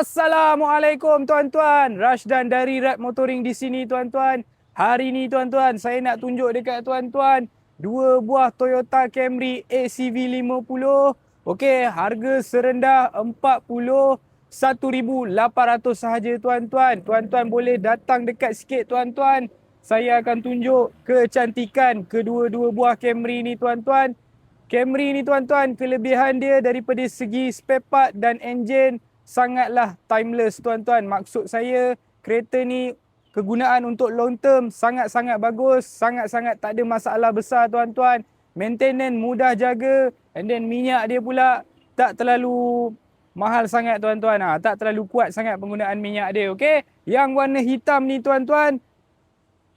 Assalamualaikum tuan-tuan. Rashdan dari Rap Motoring di sini tuan-tuan. Hari ni tuan-tuan, saya nak tunjuk dekat tuan-tuan dua buah Toyota Camry ACV 50. Okey, harga serendah 41,800 sahaja tuan-tuan. Tuan-tuan boleh datang dekat sikit tuan-tuan. Saya akan tunjuk kecantikan kedua-dua buah Camry ni tuan-tuan. Camry ni tuan-tuan, kelebihan dia daripada segi spare part dan enjin sangatlah timeless tuan-tuan. Maksud saya, kereta ni kegunaan untuk long term sangat-sangat bagus, sangat-sangat tak ada masalah besar tuan-tuan. Maintenance mudah jaga, and then minyak dia pula tak terlalu mahal sangat tuan-tuan. Tak terlalu kuat sangat penggunaan minyak dia, okey? Yang warna hitam ni tuan-tuan,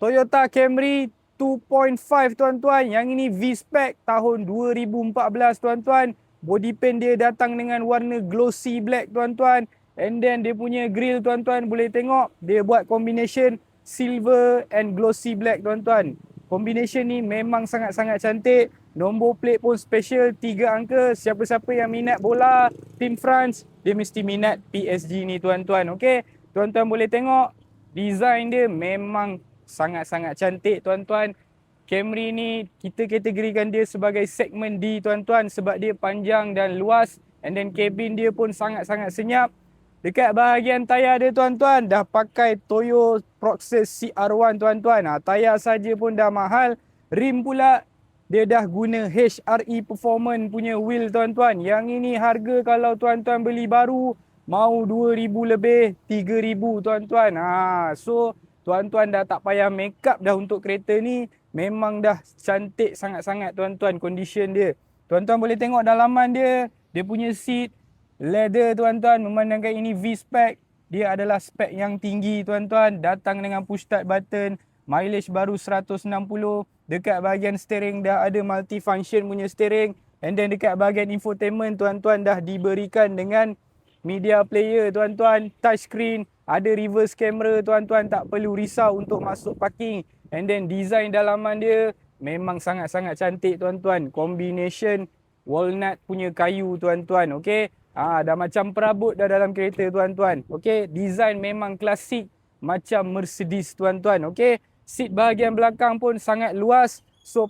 Toyota Camry 2.5 tuan-tuan. Yang ini V-Spec tahun 2014 tuan-tuan. Body paint dia datang dengan warna glossy black tuan-tuan. And then dia punya grill tuan-tuan boleh tengok. Dia buat combination silver and glossy black tuan-tuan. Combination ni memang sangat-sangat cantik. Nombor plate pun special 3 angka. Siapa-siapa yang minat bola Team France, dia mesti minat PSG ni tuan-tuan. Okey, tuan-tuan boleh tengok design dia memang sangat-sangat cantik tuan-tuan. Camry ni kita kategorikan dia sebagai segmen D tuan-tuan sebab dia panjang dan luas, and then cabin dia pun sangat-sangat senyap. Dekat bahagian tayar dia tuan-tuan dah pakai Toyo Proxys CR1 tuan-tuan. Tayar saja pun dah mahal. Rim pula dia dah guna HRE Performance punya wheel tuan-tuan. Yang ini harga kalau tuan-tuan beli baru mau 2,000 lebih, 3,000 tuan-tuan. So tuan-tuan dah tak payah make up dah untuk kereta ni. Memang dah cantik sangat-sangat tuan-tuan condition dia. Tuan-tuan boleh tengok dalaman dia. Dia punya seat leather tuan-tuan. Memandangkan ini V-Spec, dia adalah spek yang tinggi tuan-tuan. Datang dengan push start button. Mileage baru 160. Dekat bahagian steering dah ada multi-function punya steering. And then dekat bahagian infotainment tuan-tuan dah diberikan dengan media player tuan-tuan. Touchscreen. Ada reverse camera tuan-tuan. Tak perlu risau untuk masuk parking. And then design dalaman dia memang sangat-sangat cantik tuan-tuan. Combination walnut punya kayu tuan-tuan. Okey. Dah macam perabot dah dalam kereta tuan-tuan. Okey. Design memang klasik macam Mercedes tuan-tuan. Okey. Seat bahagian belakang pun sangat luas. So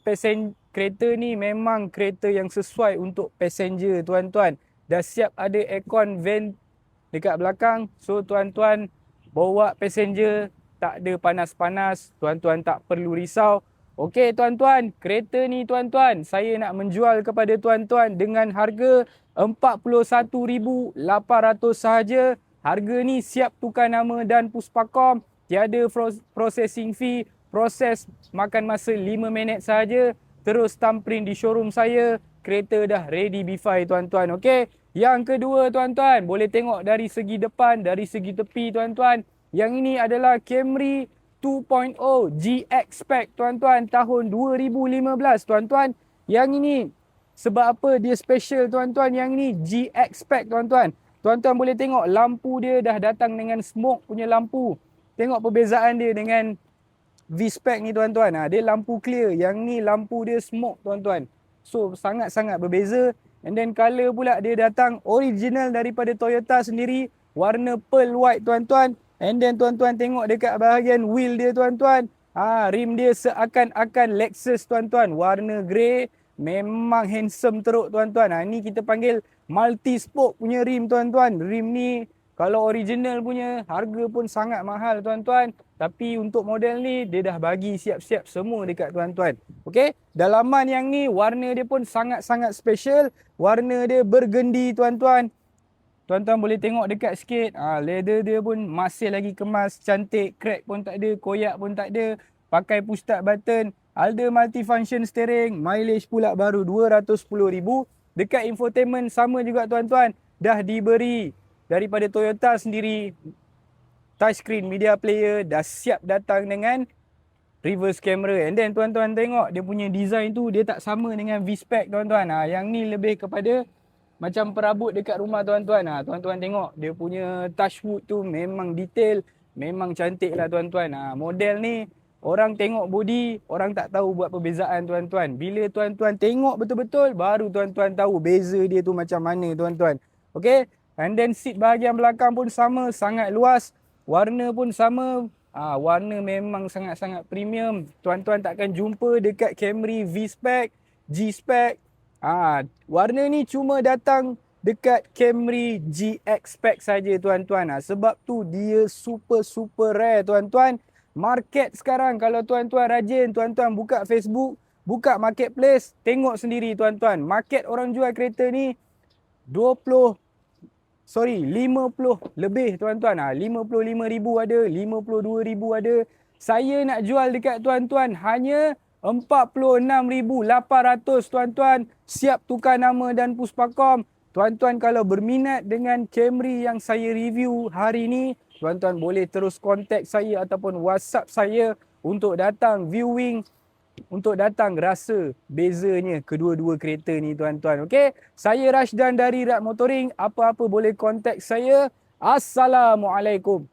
kereta ni memang kereta yang sesuai untuk passenger tuan-tuan. Dah siap ada aircon vent dekat belakang. So tuan-tuan bawa passenger tak ada panas-panas, tuan-tuan tak perlu risau. Okey tuan-tuan, kereta ni tuan-tuan, saya nak menjual kepada tuan-tuan dengan harga 41,800 sahaja. Harga ni siap tukar nama dan puspakom, tiada processing fee, proses makan masa 5 minit sahaja. Terus thumbprint di showroom saya, kereta dah ready B5 tuan-tuan. Okey. Yang kedua tuan-tuan, boleh tengok dari segi depan, dari segi tepi tuan-tuan. Yang ini adalah Camry 2.0 GX Spec tuan-tuan tahun 2015 tuan-tuan. Yang ini sebab apa dia special tuan-tuan? Yang ini GX Spec tuan-tuan. Tuan-tuan boleh tengok lampu dia dah datang dengan smoke punya lampu. Tengok perbezaan dia dengan V-Spec ni tuan-tuan. Dia lampu clear. Yang ni lampu dia smoke tuan-tuan. So sangat-sangat berbeza. And then color pula dia datang original daripada Toyota sendiri. Warna pearl white tuan-tuan. And then tuan-tuan tengok dekat bahagian wheel dia tuan-tuan. Rim dia seakan-akan Lexus tuan-tuan. Warna grey. Memang handsome teruk tuan-tuan. Ni kita panggil multi-spoke punya rim tuan-tuan. Rim ni kalau original punya harga pun sangat mahal tuan-tuan. Tapi untuk model ni dia dah bagi siap-siap semua dekat tuan-tuan. Okey. Dalaman yang ni warna dia pun sangat-sangat special. Warna dia burgundy tuan-tuan. Tuan-tuan boleh tengok dekat sikit. Leather dia pun masih lagi kemas, cantik. Crack pun tak ada, koyak pun tak ada. Pakai push start button. Ada multifunction steering. Mileage pula baru 210,000. Dekat infotainment sama juga tuan-tuan. Dah diberi daripada Toyota sendiri. Touchscreen media player. Dah siap datang dengan reverse camera. And then tuan-tuan tengok dia punya design tu. Dia tak sama dengan V-Spec tuan-tuan. Yang ni lebih kepada macam perabot dekat rumah tuan-tuan. Tuan-tuan tengok dia punya touchwood tu memang detail. Memang cantik lah tuan-tuan. Model ni orang tengok body, orang tak tahu buat perbezaan tuan-tuan. Bila tuan-tuan tengok betul-betul, baru tuan-tuan tahu beza dia tu macam mana tuan-tuan. Okey. And then seat bahagian belakang pun sama, sangat luas. Warna pun sama. Warna memang sangat-sangat premium. Tuan-tuan takkan jumpa dekat Camry V-Spec, G-Spec. Warna ni cuma datang dekat Camry GX Spec saja tuan-tuan. Sebab tu dia super rare tuan-tuan. Market sekarang kalau tuan-tuan rajin, tuan-tuan buka Facebook, buka marketplace, tengok sendiri tuan-tuan. Market orang jual kereta ni 50 lebih tuan-tuan. 55,000 ada, 52,000 ada. Saya nak jual dekat tuan-tuan hanya 46,800 tuan-tuan. Siap tukar nama dan puspakom. Tuan-tuan kalau berminat dengan Camry yang saya review hari ni, tuan-tuan boleh terus kontak saya ataupun WhatsApp saya untuk datang viewing, untuk datang rasa bezanya kedua-dua kereta ni tuan-tuan. Okey, saya Rashdan dari Rak Motoring. Apa-apa boleh kontak saya. Assalamualaikum.